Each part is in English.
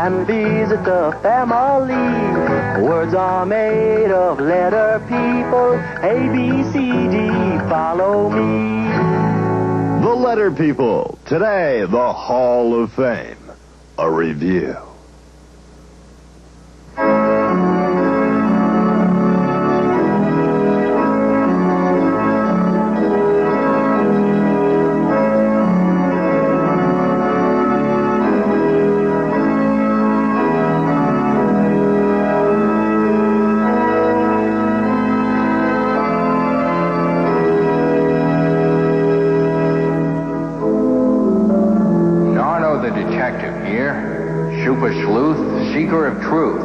and visit the family. Words are made of letter people. A, B, C, D, follow me. The Letter People. Today, the Hall of Fame. A review. Super sleuth, seeker of truth,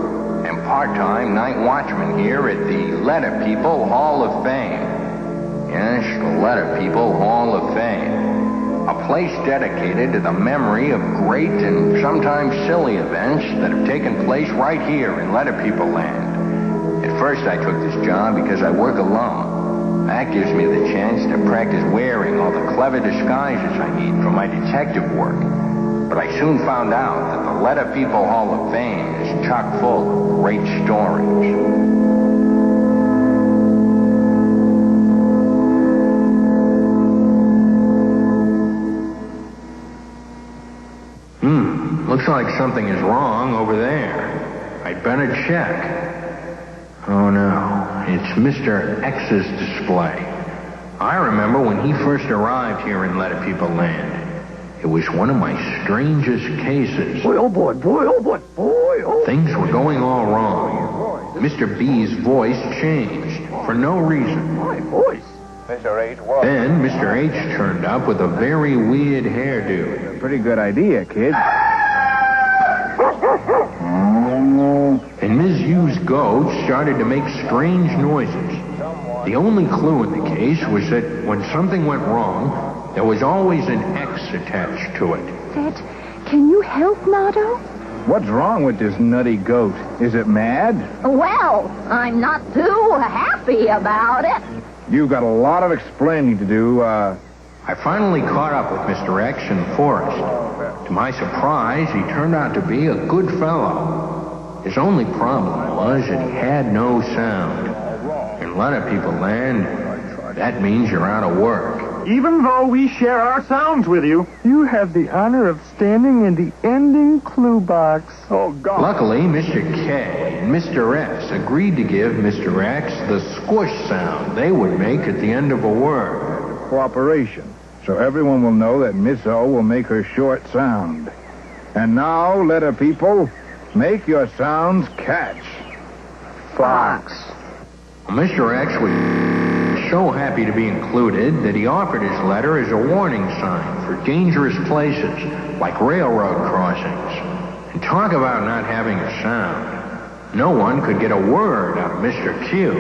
and part-time night watchman here at the Letter People Hall of Fame. Yes, the Letter People Hall of Fame. A place dedicated to the memory of great and sometimes silly events that have taken place right here in Letter People land. At first I took this job because I work alone. That gives me the chance to practice wearing all the clever disguises I need for my detective work. But I soon found out that the Letter People Hall of Fame is chock full of great stories. Looks like something is wrong over there. I'd better check. Oh no, it's Mr. X's display. I remember when he first arrived here in Letter People land. It was one of my strangest cases. Boy, oh boy, boy, oh boy, boy, oh. Things were going all wrong. Mr. B's voice changed for no reason. My voice. Then Mr. H turned up with a very weird hairdo. Pretty good idea, kid. And Ms. U's goat started to make strange noises. The only clue in the case was that when something went wrong, there was always an X attached to it. Ed, can you help, Nardo? What's wrong with this nutty goat? Is it mad? Well, I'm not too happy about it. You've got a lot of explaining to do. I finally caught up with Mr. X in the forest. To my surprise, he turned out to be a good fellow. His only problem was that he had no sound. In Letter People land, that means you're out of work. Even though we share our sounds with you, you have the honor of standing in the ending clue box. Oh, God. Luckily, Mr. K and Mr. X agreed to give Mr. X the squish sound they would make at the end of a word. Cooperation. So everyone will know that Miss O will make her short sound. And now, Letter People, make your sounds catch. Fox. Well, Mr. X was so happy to be included that he offered his letter as a warning sign for dangerous places like railroad crossings. And talk about not having a sound. No one could get a word out of Mr. Q.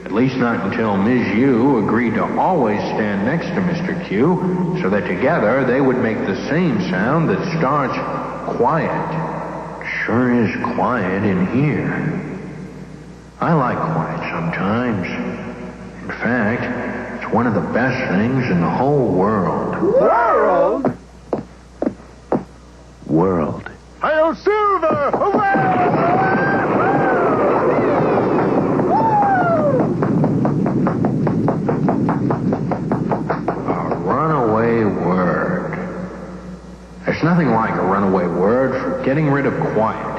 At least not until Ms. U agreed to always stand next to Mr. Q so that together they would make the same sound that starts quiet. Sure is quiet in here. I like quiet sometimes. In fact, it's one of the best things in the whole world. World? World. Hail Silver! A runaway word. There's nothing like a runaway word for getting rid of quiet.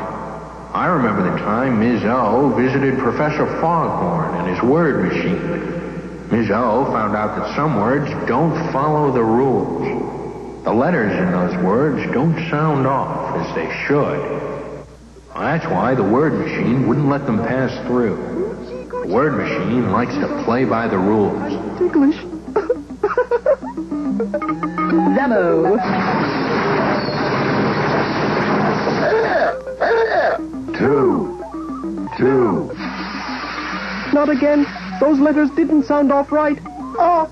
I remember the time Ms. O visited Professor Foghorn and his word machine. Ms. O found out that some words don't follow the rules. The letters in those words don't sound off as they should. Well, that's why the word machine wouldn't let them pass through. The word machine likes to play by the rules. Ticklish. Demo. Two. Not again. Those letters didn't sound off right. Oh.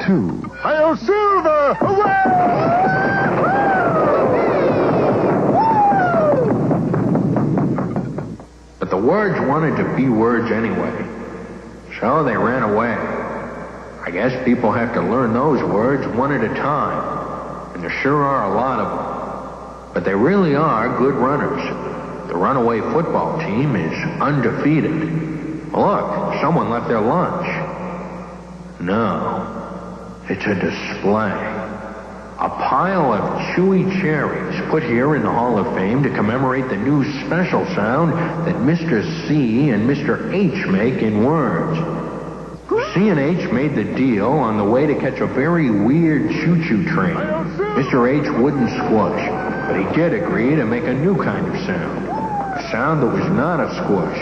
Two. Hail Silver! But the words wanted to be words anyway. So they ran away. I I guess people have to learn those words one at a time. And there sure are a lot of them. But they really are good runners. The runaway football team is undefeated. Look, someone left their lunch. No, it's a display. A pile of chewy cherries put here in the Hall of Fame to commemorate the new special sound that Mr. C and Mr. H make in words. C and H made the deal on the way to catch a very weird choo-choo train. Mr. H wouldn't squash, but he did agree to make a new kind of sound. A sound that was not a squish.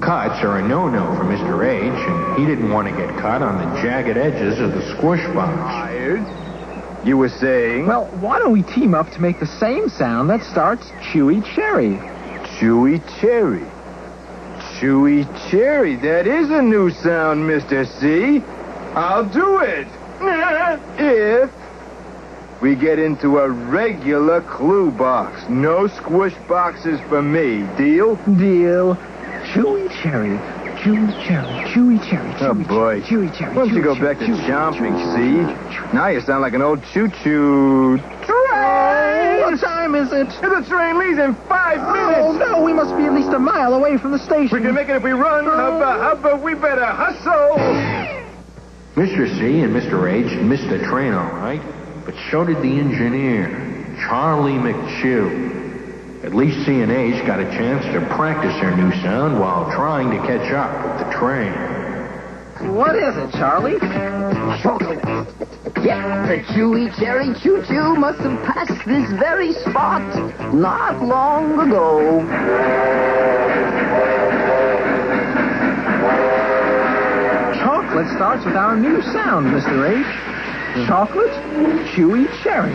Cuts are a no-no for Mr. H, and he didn't want to get cut on the jagged edges of the squish box. You were saying? Well, why don't we team up to make the same sound that starts chewy cherry? Chewy cherry. Chewy cherry. That is a new sound, Mr. C. I'll do it. If we get into a regular clue box. No squish boxes for me. Deal? Deal. Chewy cherry. Chewy cherry. Chewy cherry. Oh, boy. Chewy cherry. Why don't you go back to chomping, C? Now you sound like an old choo-choo train. What time is it? The train leaves in 5 minutes. Oh, no, we must be at least a mile away from the station. We can make it if we run. Hubba, we better hustle. Mr. C and Mr. H missed the train all right, but so did the engineer, Charlie McChew. At least C and H got a chance to practice their new sound while trying to catch up with the train. What is it, Charlie? Chocolate. Yeah, the chewy cherry choo-choo must have passed this very spot not long ago. Chocolate starts with our new sound, Mr. H. Chocolate, chewy cherry.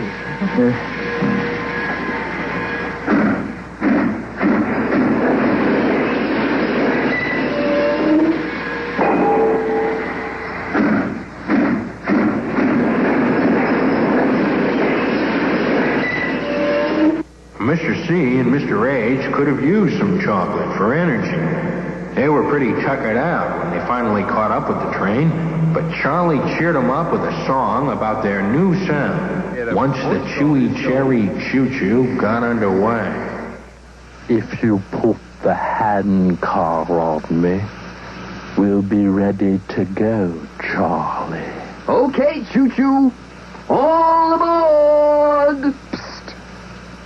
Mr. C and Mr. H could have used some chocolate for energy. They were pretty tuckered out when they finally caught up with the train, but Charlie cheered them up with a song about their new sound once the chewy cherry choo-choo got underway. If you put the handcar on me, we'll be ready to go, Charlie. Okay, choo-choo. All aboard!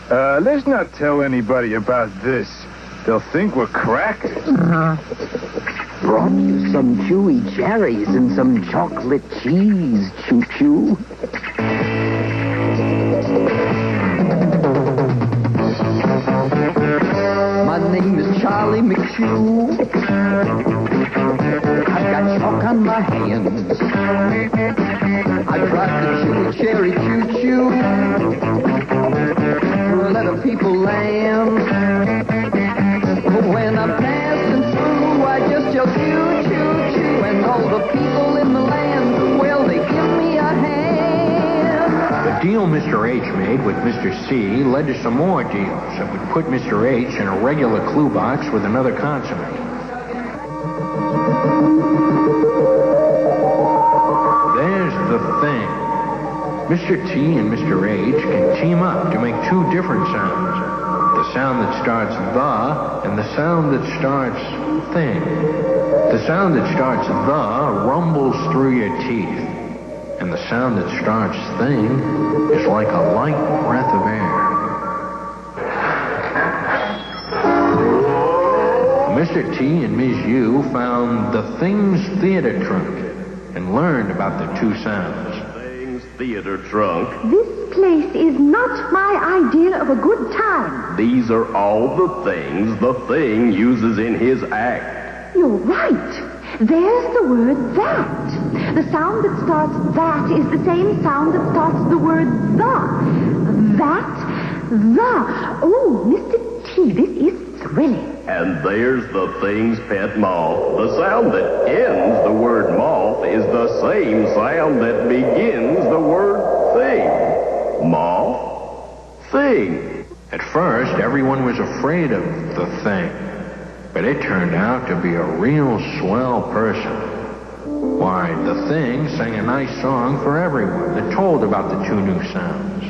Let's not tell anybody about this. They'll think we're crackers. Brought you some chewy cherries and some chocolate cheese, choo-choo. My name is Charlie McChew. I've got chalk on my hands. I drive the chewy cherry choo-choo. Let the people land. But when I'm passing through, I just yell choo-choo-choo. And all the people in the land, well, they give me a hand. The deal Mr. H made with Mr. C led to some more deals that would put Mr. H in a regular clue box with another consonant. There's the thing. Mr. T and Mr. H can team up to make two different sounds. The sound that starts the and the sound that starts thing. The sound that starts the rumbles through your teeth. And the sound that starts thing is like a light breath of air. Mr. T and Ms. U found the Things Theater trunk and learned about the two sounds. Theater trunk. This place is not my idea of a good time. These are all the things the thing uses in his act. You're right. There's the word that. The sound that starts that is the same sound that starts the word the. That, the. Oh, Mr. T, this is thrilling. And there's the thing's pet moth. The sound that ends the word moth is the same sound that begins the word thing. Moth, thing. At first, everyone was afraid of the thing, but it turned out to be a real swell person. Why, the thing sang a nice song for everyone that told about the two new sounds.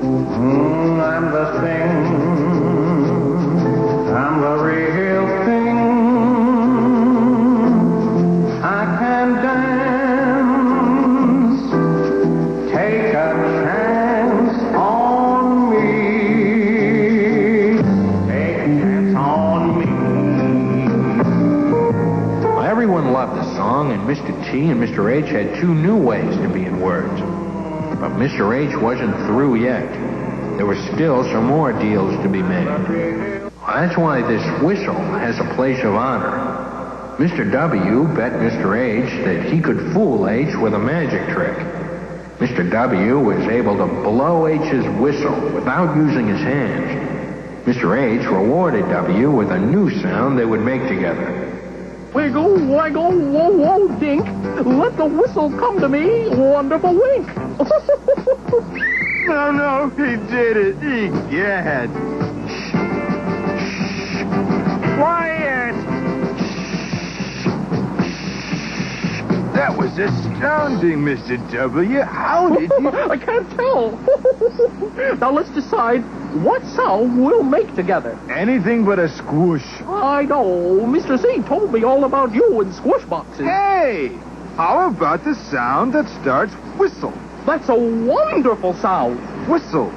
I'm the thing. I'm the real thing. I can dance. Take a chance on me. Take a chance on me. Well, everyone loved the song, and Mr. T and Mr. H had two new ways to be in words. But Mr. H wasn't through yet. There were still some more deals to be made. That's why this whistle has a place of honor. Mr. W bet Mr. H that he could fool H with a magic trick. Mr. W was able to blow H's whistle without using his hands. Mr. H rewarded W with a new sound they would make together. Wiggle, waggle, whoa, whoa, dink. Let the whistle come to me, wonderful wink. No, he did it. Egad. Quiet! That was astounding, Mr. W. How did you... I can't tell. Now let's decide what sound we'll make together. Anything but a squish. I know. Mr. C told me all about you and squish boxes. Hey! How about the sound that starts whistle? That's a wonderful sound. Whistle.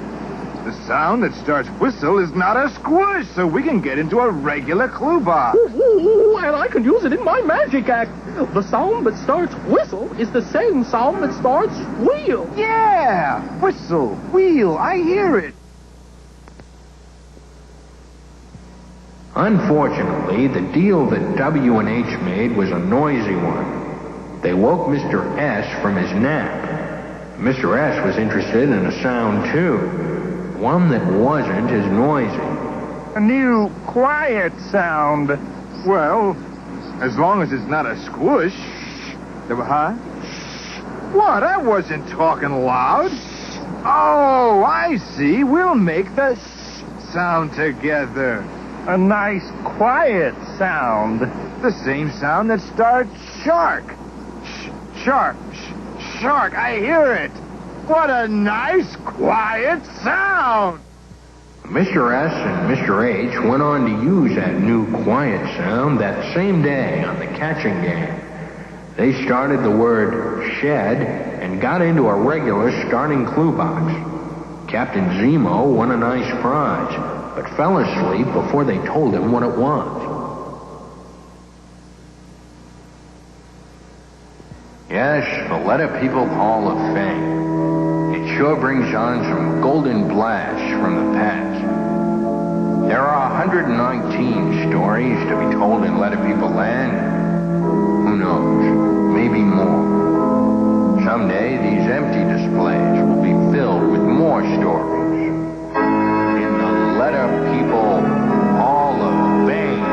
The sound that starts whistle is not a squish, so we can get into a regular clue box. Ooh, and I can use it in my magic act. The sound that starts whistle is the same sound that starts wheel. Yeah! Whistle, wheel, I hear it. Unfortunately, the deal that W and H made was a noisy one. They woke Mr. S from his nap. Mr. S was interested in a sound, too. One that wasn't as noisy. A new quiet sound. Well, as long as it's not a squish. Huh? What? I wasn't talking loud. Oh, I see. We'll make the sound together. A nice quiet sound. The same sound that starts shark. Shark. Shark, I hear it. What a nice, quiet sound. Mr. S and Mr. H went on to use that new quiet sound that same day on the catching game. They started the word shed and got into a regular starting clue box. Captain Zemo won a nice prize, but fell asleep before they told him what it was. Yes, the Letter People Hall of Fame. It sure brings on some golden blasts from the past. There are 119 stories to be told in Letter People Land. Who knows? Maybe more. Someday, these empty displays will be filled with more stories. In the Letter People Hall of Fame.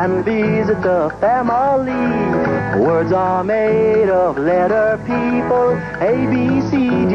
And visit the family. Words are made of letter people. A, B, C, D,